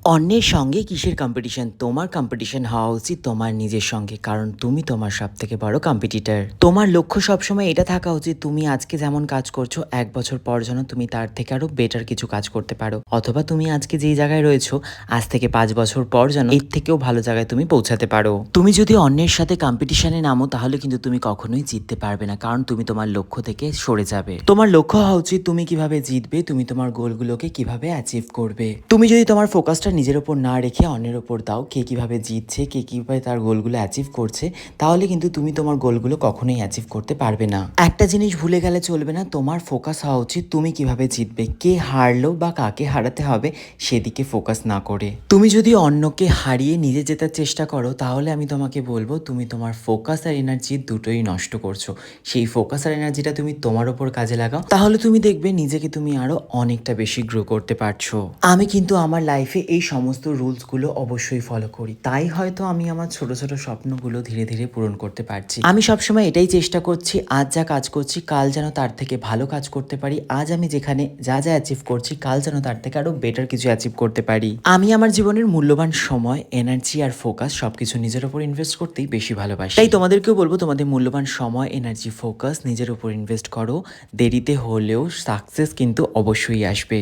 অন্যের সঙ্গে কিসের কম্পিটিশন? তোমার কম্পিটিশন হওয়া উচিত তোমার নিজের সঙ্গে, কারণ তুমি তোমার সবথেকে বড় কম্পিটিটর। তোমার লক্ষ্য সবসময় এটা থাকা উচিত, তুমি আজকে যেমন কাজ করছো 1 বছর পর যেন তুমি তার থেকে আরো বেটার কিছু কাজ করতে পারো, অথবা তুমি আজকে যেই জায়গায় রয়েছো আজ থেকে 5 বছর পর যেন এর থেকেও ভালো জায়গায় তুমি পৌঁছাতে পারো। তুমি যদি অন্যের সাথে কম্পিটিশনে নামো তাহলে কিন্তু তুমি কখনোই জিততে পারবে না, কারণ তুমি তোমার লক্ষ্য থেকে সরে যাবে। তোমার লক্ষ্য হওয়া উচিত তুমি কিভাবে জিতবে, তুমি তোমার গোলগুলোকে কিভাবে অ্যাচিভ করবে। তুমি যদি তোমার ফোকাসটা নিজের ওপর না রেখে অন্যের ওপর দাও, কে কিভাবে জিতছে, কে কিভাবে তার গোলগুলো অ্যাচিভ করছে, তাহলে কিন্তু তুমি তোমার গোলগুলো কখনোই অ্যাচিভ করতে পারবে না। একটা জিনিস ভুলে গেলে চলবে না, তোমার ফোকাস হওয়া উচিত তুমি কিভাবে জিতবে, কে হারলো বা কাকে হারাতে হবে সেদিকে ফোকাস না করে। তুমি যদি অন্যকে হারিয়ে নিজে জেতার চেষ্টা করো তাহলে আমি তোমাকে বলবো তুমি তোমার ফোকাস আর এনার্জি দুটোই নষ্ট করছো। সেই ফোকাস আর এনার্জিটা তুমি তোমার ওপর কাজে লাগাও, তাহলে তুমি দেখবে নিজেকে তুমি আরো অনেকটা বেশি গ্রো করতে পারছো। আমি কিন্তু আমার লাইফে এই সমস্ত রুলসগুলো অবশ্যই ফলো করি, তাই হয়তো আমি আমার ছোট ছোট স্বপ্নগুলো ধীরে ধীরে পূরণ করতে পারছি। আমি সবসময় এটাই চেষ্টা করছি, আজ যা কাজ করছি কাল যেন তার থেকে ভালো কাজ করতে পারি। আজ আমি যেখানে যা যা অ্যাচিভ করছি কাল যেন তার থেকে আরো বেটার কিছু অ্যাচিভ করতে পারি। আমি আমার জীবনের মূল্যবান সময়, এনার্জি আর ফোকাস সবকিছু নিজের উপর ইনভেস্ট করতেই বেশি ভালোবাসি। তাই তোমাদেরকেও বলবো তোমাদের মূল্যবান সময়, এনার্জি, ফোকাস নিজের উপর ইনভেস্ট করো। দেরিতে হলেও সাকসেস কিন্তু অবশ্যই আসবে।